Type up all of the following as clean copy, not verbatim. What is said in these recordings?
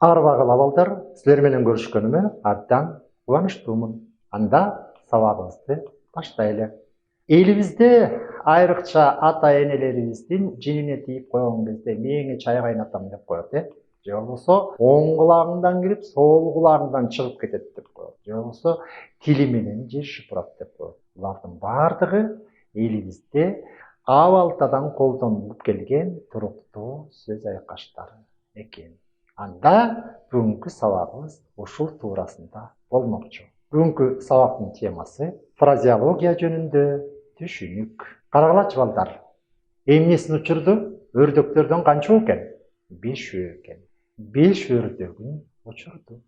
Арбагыла балдар, силер менен көрүшкөнүмө абдан кубанычтуумун. Анда сабагыбызды баштайлы. Элибизде айрыкча ата энелерибиздин жинине тийип койгон кезде мээңе чай кайнатам деп коет, же болбосо оң кулагыңдан кирип, сол кулагыңдан чыгып кетет деп коет. Же болбосо тили менен жер шыпырат деп коет. Булардын бардыгы элибизде абалтадан колдонулуп келген туруктуу сөз айкаштары экен. Анда бүгүнкү сабагыбыз ушул туурасында болмокчу. Бүгүнкү сабактын темасы фразеология жөнүндө түшүнүк. Карагылачы балдар. Эмнесин учурду? Өрдөктөрдөн канча экен? 5 экен. 5 өрдөгүн учурду.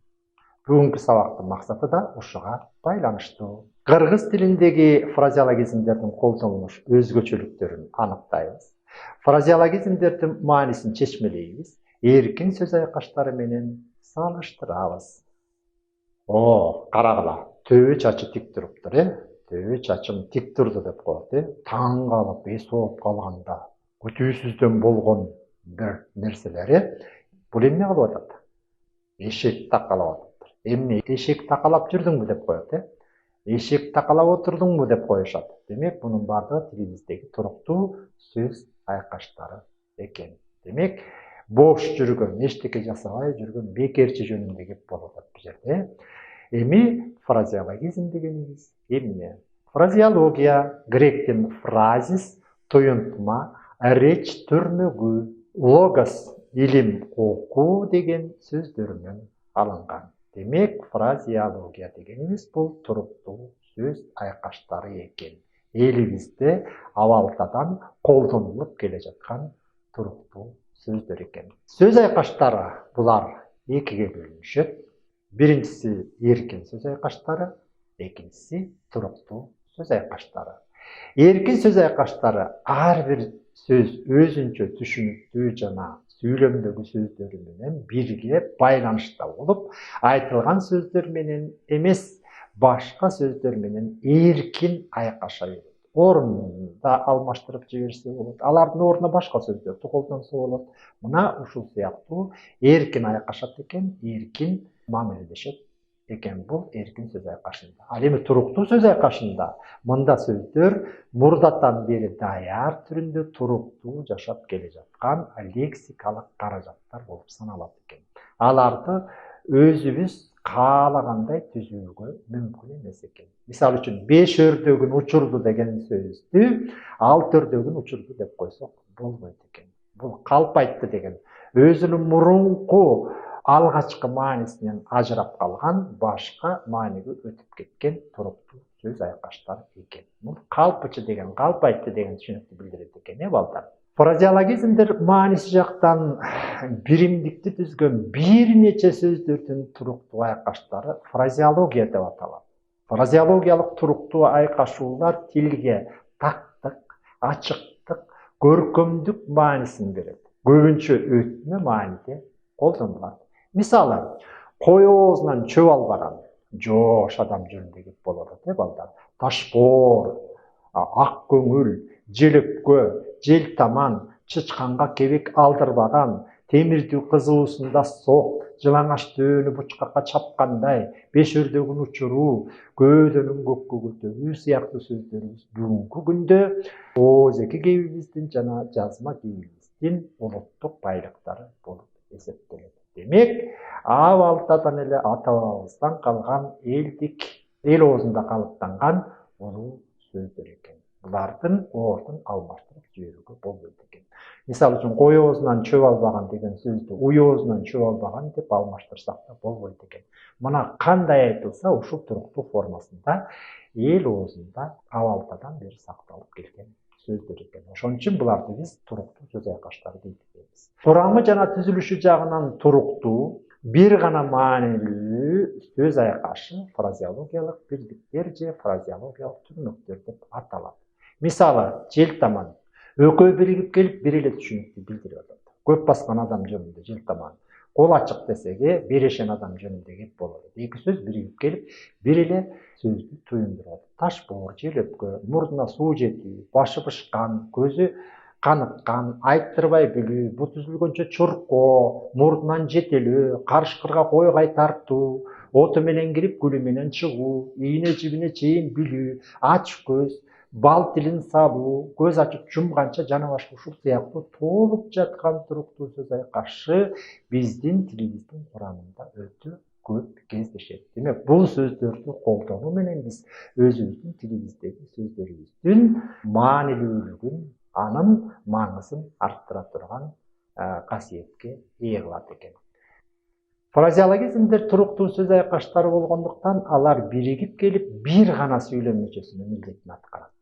Бүгүнкү сабактын максаты да ушуга байланыштуу. Кыргыз тилиндеги фразеологизмдердин колдонулуш өзгөчөлүктөрүн аныктайбыз. Фразеологизмдердин маанисин чечмелейбиз. Эркин сөз айкаштары менен салыштырабыз. Карагыла. Төбө чачы тик туруптур, Төбө чачым тик турду деп коет, Таң калып, эсоп калганда күтүүсүздөн болгон бир нерселер, бул эмне кылып атат? Эшек такалап атат. Эмне эшек такалап жүрдүңбү деп коет, Эшек такалап отурдуңбу деп коюшат. Демек, бунун бардыгы тилибиздеги туруктуу сөз айкаштары экен. Демек, бош жүргөн, эчтеке жасабай жүргөн бекерчи жөнүндө кеп болуп атат бул жерде. Эми фразеологизм дегенибиз эмне? Фразеология гректен фразис, туюнтма, реч түрмөгү, логос, илим, окуу деген сөздөрүнөн алынган. Демек, фразеология дегенибиз бул туруктуу сөз айкаштары экен. Элибизде абалтадан колдонулуп келе жаткан туруктуу сөздөр экен. Сөз айкаштары булар экиге бөлүнүшөт. Биринчиси эркин сөз айкаштары, экинчиси туруктуу сөз айкаштары. Эркин сөз айкаштары ар бир сөз өзүнчө түшүнүктүү жана сүйлөмдөгү сөздөрү менен бирге байланышта болуп, айтылган сөздөр менен эмес, башка сөздөр менен эркин айкаша берет. Орунда алмаштырып жиберсе болот, алардын ордуна башка сөздөрдү колдонсо болот. Мына ушул сыяктуу эркин айкашат экен, эркин мамилелешет экен бул эркин сөз айкашында. Ал эми туруктуу сөз айкашында мында сөздөр мурдатан бери даяр түрүндө туруктуу жашап келе жаткан лексикалык каражаттар болуп саналат экен. Аларды өзүбүз каалагандай түзүүгө мүмкүн эмес экен. Мисалы үчүн 5 өрдөгүн учурду деген сөздү 6 өрдөгүн учурду деп койсок болбойт экен. Бул калп айтты деген өзүнүн мурунку алгачкы маанисинен ажырап калган, башка мааниге өтүп кеткен туруктуу сөз айкаштар экен. Бул калпычы деген, калп айтты деген түшүнүктү билдирет экен, балдар. Фразеологизмдер мааниси жактан биримдикти түзгөн бир нече сөздөрдүн туруктуу айкаштары фразеология деп аталат. Фразеологиялык туруктуу айкашуулар тилге тактык, ачыктык, көркөмдүк маанисин берет. Көбүнчө өтмө мааниде колдонулат. Мисалы, кой оозунан чөп албаган жоош адам жөнүндө кеп болот, балдар. Ташбоор, ак көңүл, желөккө, желтаман, чычканга кебек алдырбаган, темирдүү кызуусунда сок, жылаңаш төөнү бучкакка чапкандай, 5 өрдөгүн учуруу, көөдөнүн көккө көтөрүү сыяктуу сөздөрүбүз бүгүнкү күндө оозеки кебибиздин жана жазма кебибиздин улуттук байлыктары болуп эсептелет. Демек, абалтадан эле ата бабабыздан калган эл оозунда калыптанган улуу сөздөр экен. Булардын ордун алмаштырып жиберүүгө болбойт экен. Мисалы үчүн кой оозунан чөп албаган деген сөздү уй оозунан чөп албаган деп алмаштырсак да болбойт экен. Мына кандай айтылса, ушул туруктуу формасында эл оозунда абалтадан бери сакталып келген сөздөр экен. Ошон үчүн буларды биз туруктуу сөз айкаштары дейт экенбиз. Курамы жана түзүлүшү жагынан туруктуу, бир гана маанилүү сөз айкашы фразеологиялык бирдиктер же фразеологиялык түрмөктөр деп аталат. Мисалы, желтаман. Экөө биригип келип, бир эле түшүнүктү билдирип атат. Көп баскан адам жөнүндө желтаман. Кол ачык десеге, берешен адам жөнүндө кеп болот. Эки сөз биригип келип, бир эле сөздү туюндурат. Ташбоор, желөккө, мурдуна суу жетүү, башы бышкан, көзү каныккан, айттырбай билүү, бут үзүлгөнчө чуркоо, мурдунан жетелөө, карышкырга койгай тартуу, оту менен кирип гүлү менен чыгуу, ийне жибине чейин билүү, ач көз, бал тилин салуу, көз ачып жумганча жана башка ушул сыяктуу толуп жаткан туруктуу сөз айкашы биздин тилибиздин курамында өтө көп кездешет. Демек, бул сөздөрдү колдонуу менен биз өзүбүздүн тилибиздеги сөздөрүбүздүн маанилүүлүгүн, анын маңызын арттыра турган касиетке ээ кылат экен. Фразеологизмдер туруктуу сөз айкаштары болгондуктан алар биригип келип бир гана сүйлөм мүчөсүнүн милдетин аткарат.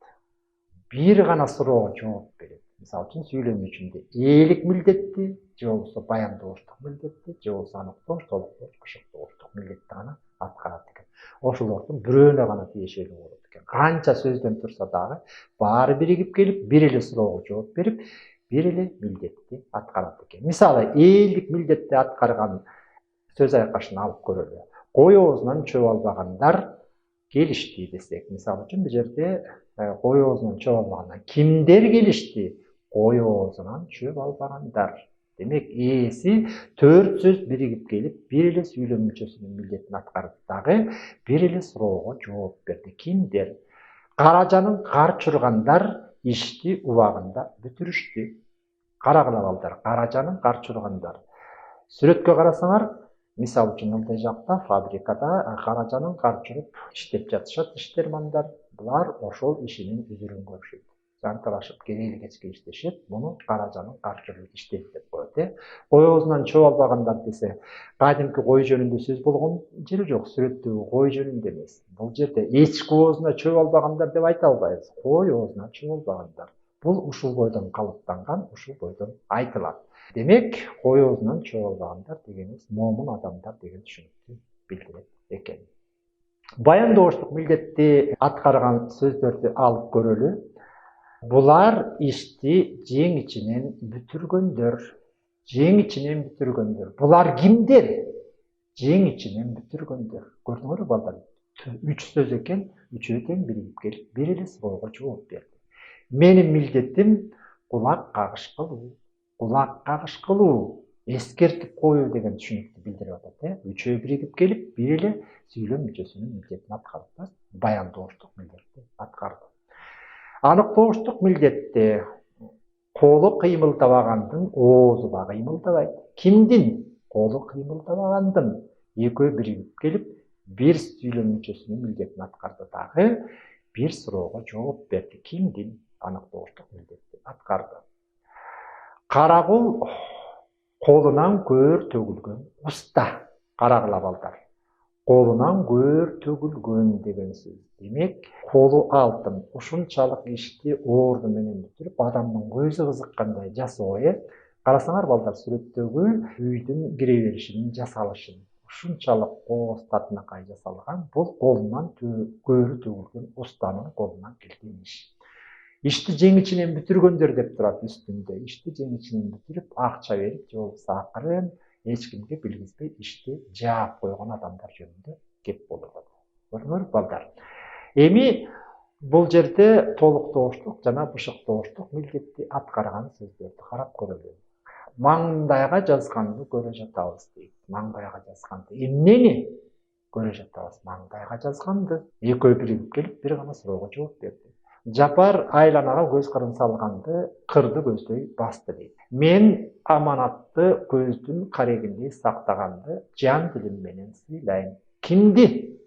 Бир гана суроого жооп берет. Мисалы үчүн сүйлөм үчүндө ээлик милдетти, же болбосо баяндооштук милдетти, же болбосо аныктоош, толуктоош, бышыктооштук милдетти гана аткарат экен. Ошолордун бирөөнө гана тиешелүү болот экен. Канча сөздөн турса дагы баары биригип келип бир эле суроого жооп берип, бир эле милдетти аткарат экен. Мисалы, ээлик милдетти аткарган сөз айкашын алып көрөлү. Кой оозунан чөп албагандар келишти десек. Мисалы үчүн бул жерде кой оозунан чөп албагандар кимдер келишти? Кой оозунан чөп албагандар. Демек, ээси 4 сөз биригип келип, бир эле сүйлөм мүчөсүнүн милдетин аткарып дагы бир эле суроого жооп берди. Кимдер? Каражанын кар чургандар ишти убагында бүтүрүштү. Карагыла балдар, каражанын кар чургандар. Сүрөткө карасаңар, мисалы үчүн ылдый жакта фабрикада каражанын кар чуруп иштеп жатышат иштермандар. Булар ошол ишинин үзүрүн көрүшөт. Жантырашып керейли кечке иштешет, муну каражанын кар чуруп иштейт деп коет. Кой оозунан чөп албагандар десе, кадимки кой жөнүндө сөз болгон жери жок, сүрөттөгү кой жөнүндө эмес. Бул жерде эчки оозуна чөп албагандар деп айта албайбыз. Кой оозунан чөп албагандар. Бул ушул бойдон калыптанган, ушул бойдон айтылат. Демек, кой оозунан чөп албагандар дегенибиз момун адамдар деген түшүнүктү билдирет экен. Баяндооштук милдетти аткарган сөздөрдү алып көрөлү. Булар ишти жең ичинен бүтүргөндөр. Жең ичинен бүтүргөндөр. Булар кимдер? Жең ичинен бүтүргөндөр. Көрдүңөрбү балдар? 3 сөз экен, үчөө тең биригип келип, бир эле суроого жооп берди. Менин милдетим кулак кагыш кылуу. Кулак кагыш кылуу, эскертип коюу деген түшүнүктү билдирип атат. Үчөө биригип келип, бир эле сүйлөм мүчөсүнүн милдетин аткарып, баяндооштук милдетти аткарды. Аныктооштук милдетте колу кыймылдабагандын оозу да кыймылдабайт. Кимдин? Колу кыймылдабагандын. Экөө биригип келип, бир сүйлөм мүчөсүнүн милдетин аткарды дагы бир суроого жооп берди. Кимдин? Аныктооштук милдетти аткарды. Карагул колунан көөр төгүлгөн уста. Карагыла балдар. Колунан көөр төгүлгөн деген сөз. Демек, колу алтын, ушунчалык ишти орду менен бүтүрүп, адамдын көзү кызыккандай жасоо. Карасаңар балдар, сүрөттөгү үйдүн кире беришинин жасалышын, ушунчалык кооз татынакай жасалган, бул колунан көөрү төгүлгөн устанын колунан келген иш. Ишти жең ичинен бүтүргөндөр деп турат үстүндө. Ишти жең ичинен бүтүрүп, акча берип, же болбосо акырын эч кимге билгизбей ишти жаап койгон адамдар жөнүндө кеп болуп атат. Көрдүңөрбү балдар? Эми бул жерде толуктооштук жана бышыктооштук милдетти аткарган сөздөрдү карап көрөлү. Маңдайга жазганды көрө жатабыз дейт. Маңдайга жазганды. Эмнени көрө жатабыз? Маңдайга жазганды. Экөө биригип келип, бир гана суроого жооп берди. Жапар айланага көз кырын салганды кырды көздөй басты дейт. Мен аманатты көздүн карегиндей сактаганды жан дилим менен сыйлайм. Кимди?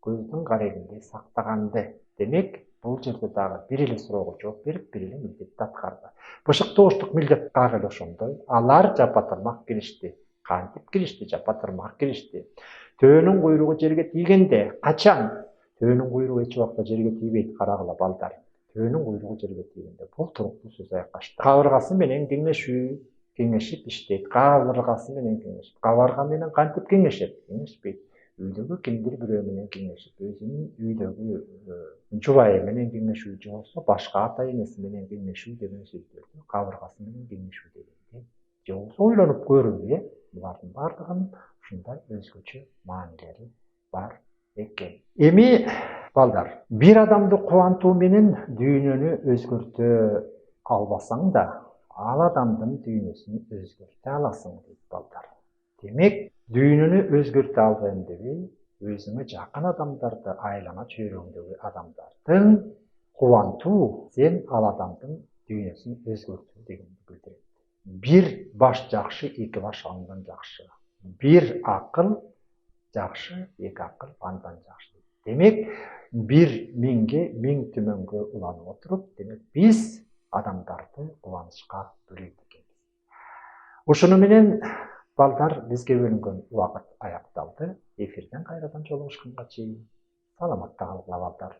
Көздүн карегиндей сактаганды. Демек, бул жерде дагы бир эле суроого жооп берип, бир эле милдетти аткарды. Бышыктооштук милдет дагы эле ошондой. Алар жапа-тырмак киришти. Кантип киришти? Жапа-тырмак киришти. Төөнүн куйругу жерге тийгенде, качан? Төөнүн куйругу эч убакта жерге тийбейт, карагыла балдар. Төөнүн куйругу жерге тийгенде. Бул туруктуу сөз айкашты. Кабыргасы менен кеңешүү, кеңешип иштейт. Кабыргасы менен кеңешип. Кабырга менен кантип кеңешет? Кеңешпейт. Үйдөгү кимдир бирөө менен кеңешип, өзүнүн үйдөгү жубайы менен кеңешүү, же болбосо башка ата энеси менен кеңешүү деген сөздөрдү кабыргасы менен кеңешүү дегенде, же болбосо ойлонуп көрүү, булардын бардыгынын ушундай өзгөчө маанилери бар экен. Эми балдар, бир адамды кубантуу менен дүйнөнү өзгөртө албасаң да, ал адамдың дүйнөсүн өзгөртө аласың дейт балдар. Демек, дүйнөнү өзгөртө албайм дебей, өзүңө жакын адамдарды, айлана чөйрөңдөгү адамдардын кубантуу, сен ал адамдын дүйнөсүн өзгөртүү дегенди билдирет. Бир баш жакшы, эки баш андан жакшы. Бир акыл жакшы, эки акыл андан жакшы. Демек, бир миңге, миң түмөнгө уланып отуруп, демек биз адамдарды кубанычка бөлөйт экенбиз. Ушуну менен балдар, бизге бөлүнгөн убакыт аякталды. Эфирден кайрадан жолугушканга чейин саламатта калгыла балдар.